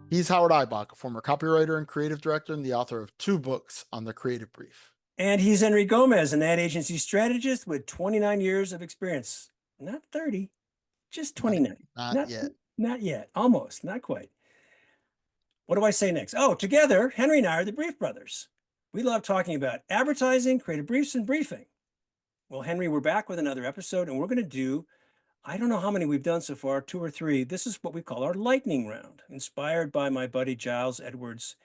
He's Howard Eibach, a former copywriter and creative director and the author of 2 books on the creative brief. And he's Henry Gomez, an ad agency strategist with 29 years of experience. Not 30, just 29. Not Not, yet. not yet. Almost, not quite. What do I say next? Oh, together, Henry and I are the Brief Brothers. We love talking about advertising, creative briefs, and briefing. Well, Henry, we're back with another episode, and we're going to do, I don't know how many we've done so far, 2 or 3. This is what we call our lightning round, inspired by my buddy Giles Edwards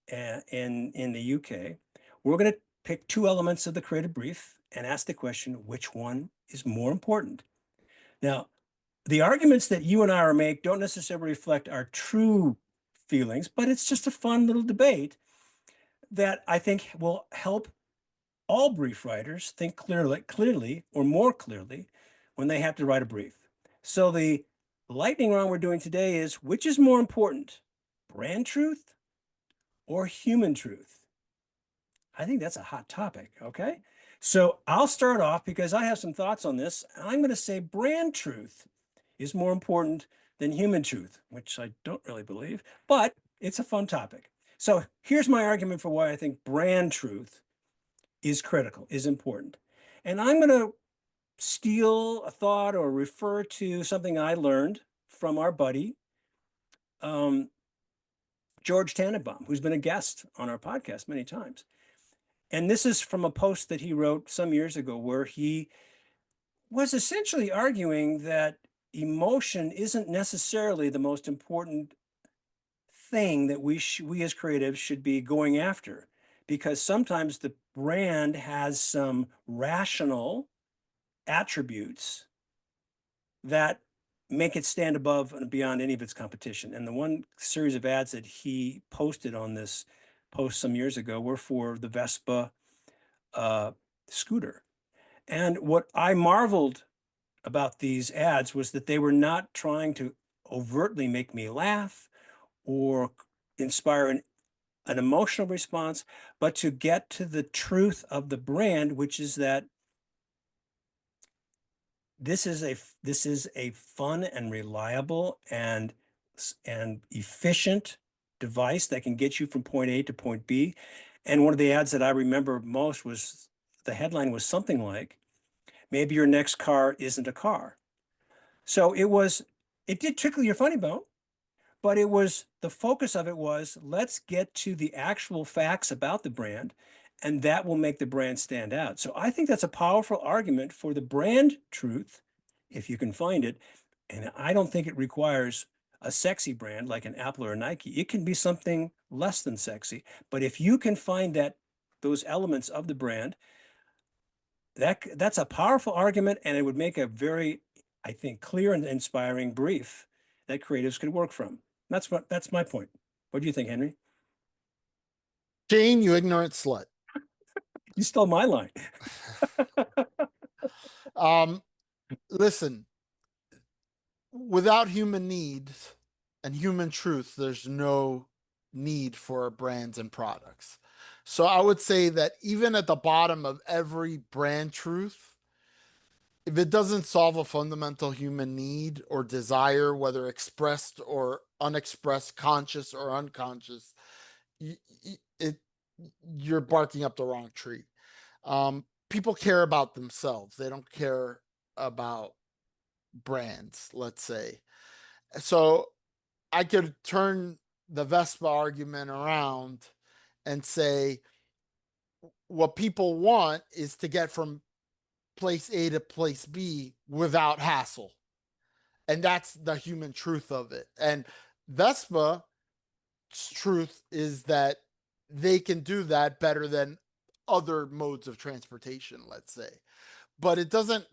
in the UK. We're going to pick 2 elements of the creative brief and ask the question, which one is more important? Now, the arguments that you and I are make don't necessarily reflect our true feelings, but it's just a fun little debate that I think will help all brief writers think clearly or more clearly when they have to write a brief. So the lightning round we're doing today is, which is more important, brand truth or human truth? I think that's a hot topic, okay? So I'll start off because I have some thoughts on this. I'm going to say brand truth is more important than human truth, which I don't really believe, but it's a fun topic. So here's my argument for why I think brand truth is critical, is important. And I'm going to steal a thought or refer to something I learned from our buddy, George Tannenbaum, who's been a guest on our podcast many times. And this is from a post that he wrote some years ago where he was essentially arguing that emotion isn't necessarily the most important thing that we as creatives should be going after, because sometimes the brand has some rational attributes that make it stand above and beyond any of its competition. And the one series of ads that he posted on this post some years ago were for the Vespa scooter. And what I marveled about these ads was that they were not trying to overtly make me laugh or inspire an emotional response, but to get to the truth of the brand, which is that this is a fun and reliable and efficient device that can get you from point A to point B. And one of the ads that I remember most was, the headline was something like, maybe your next car isn't a car. So it did tickle your funny bone, but the focus of it was, let's get to the actual facts about the brand, and that will make the brand stand out. So I think that's a powerful argument for the brand truth, if you can find it. And I don't think it requires a sexy brand like an Apple or a Nike. It can be something less than sexy, but if you can find those elements of the brand, that's a powerful argument, and it would make a very, I think, clear and inspiring brief that creatives could work from. That's my point. What do you think, Henry? Jane, you ignorant slut. You stole my line. Listen, without human needs and human truth, there's no need for brands and products. So I would say that even at the bottom of every brand truth, if it doesn't solve a fundamental human need or desire, whether expressed or unexpressed, conscious or unconscious, it you're barking up the wrong tree. People care about themselves. They don't care about brands, let's say. So I could turn the Vespa argument around and say what people want is to get from place A to place B without hassle. And that's the human truth of it. And Vespa's truth is that they can do that better than other modes of transportation, let's say. But it doesn't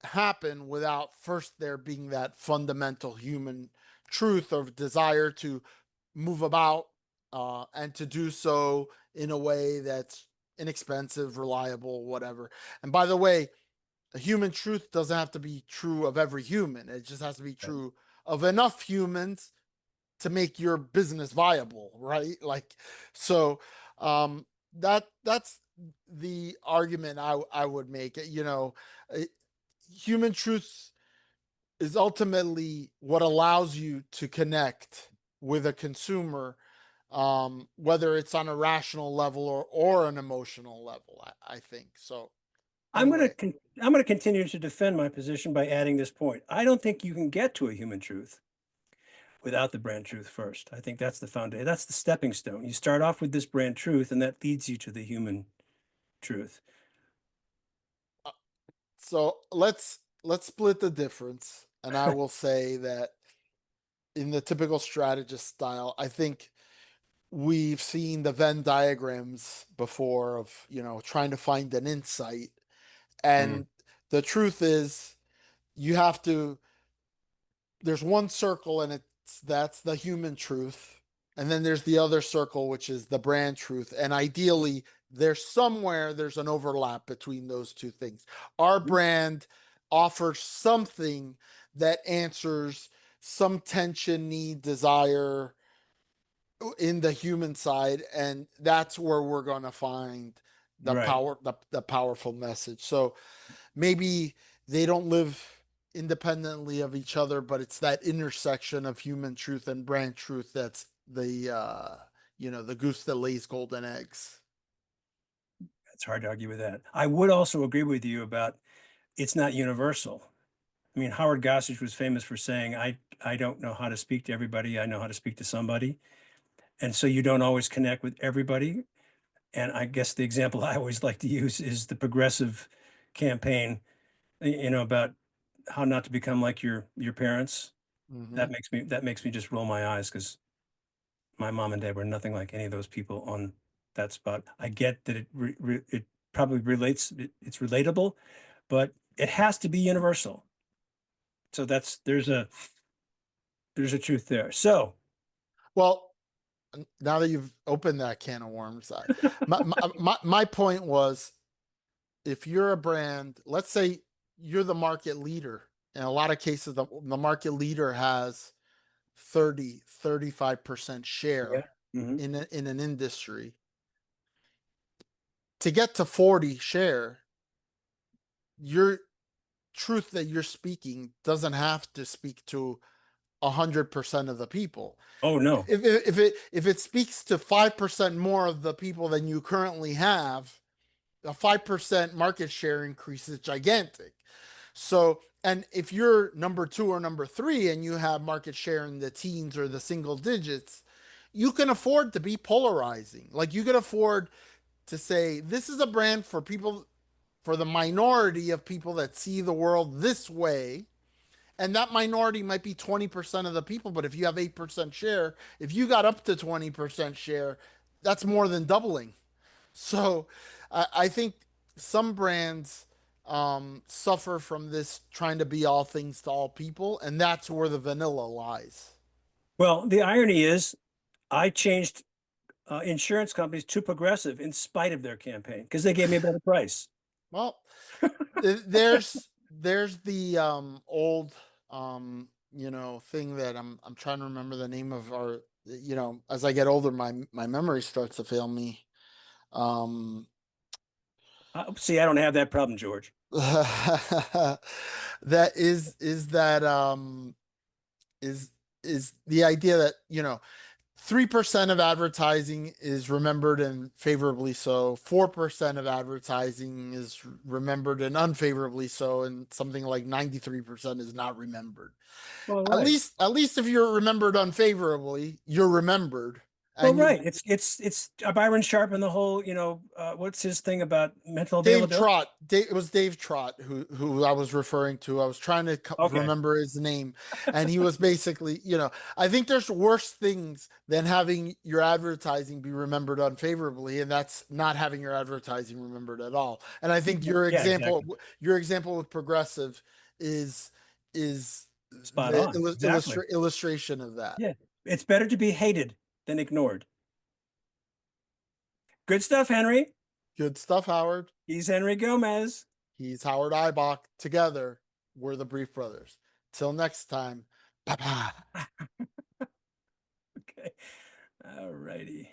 happen without first there being that fundamental human truth of desire to move about and to do so in a way that's inexpensive, reliable, whatever. And by the way, a human truth doesn't have to be true of every human. It just has to be true of enough humans to make your business viable, right? Like, so that's the argument I would make. Human truth is ultimately what allows you to connect with a consumer, whether it's on a rational level or an emotional level. I think so. I'm going Anyway, to I'm going to continue to defend my position by adding this point. I don't think you can get to a human truth without the brand truth first. I think that's the foundation. That's the stepping stone. You start off with this brand truth, and that leads you to the human truth. so let's split the difference, and I will say that in the typical strategist style, I think we've seen the Venn diagrams before of, trying to find an insight. Mm, And the truth is, you have to, there's one circle and that's the human truth. And then there's the other circle, which is the brand truth. And ideally, there's an overlap between those two things. Our brand offers something that answers some tension, need, desire in the human side, and that's where we're going to find right. the powerful message. So maybe they don't live independently of each other, but it's that intersection of human truth and brand truth that's the goose that lays golden eggs. It's hard to argue with that. I would also agree with you about it's not universal. I mean, Howard Gossage was famous for saying, I don't know how to speak to everybody. I know how to speak to somebody. And so you don't always connect with everybody. And I guess the example I always like to use is the progressive campaign, about how not to become like your parents. Hmm. That makes me just roll my eyes because my mom and dad were nothing like any of those people on that spot. I get that it probably it's relatable, but it has to be universal. So there's a truth there. So, Well, now that you've opened that can of worms, my point was, if you're a brand, let's say you're the market leader. In a lot of cases, the market leader has 35% yeah. share Mhm. in an industry. To get to 40 share, your truth that you're speaking doesn't have to speak to 100% of the people. Oh no. If it speaks to 5% more of the people than you currently have, a 5% market share increase is gigantic. So, and if you're number two or number three and you have market share in the teens or the single digits, you can afford to be polarizing. Like, you can afford to say, this is a brand for people, for the minority of people that see the world this way. And that minority might be 20% of the people, but if you have 8% share, if you got up to 20% share, that's more than doubling. So I think some brands suffer from this trying to be all things to all people, and that's where the vanilla lies. Well, the irony is I changed insurance companies to Progressive in spite of their campaign because they gave me a better price. Well, there's the old thing that I'm trying to remember the name of, our, as I get older, my memory starts to fail me. Um, See, I don't have that problem, George. that is that is is the idea that 3% of advertising is remembered and favorably so, 4% of advertising is remembered and unfavorably so, and something like 93% is not remembered. Well, At right. least at least if you're remembered unfavorably, you're remembered. Well, And you right. It's Byron Sharp and the whole, what's his thing about mental Dave availability? Trott. It was Dave Trott who I was referring to. I was trying to Okay. remember his name, and he was basically, I think there's worse things than having your advertising be remembered unfavorably, and that's not having your advertising remembered at all. And I think Yeah, exactly. your example with Progressive is Spot the on. Exactly. illustration of that. Yeah. It's better to be hated than ignored. Good stuff, Henry. Good stuff, Howard. He's Henry Gomez. He's Howard Eibach. Together, we're the Brief Brothers. Till next time, bye bye. Okay. All righty.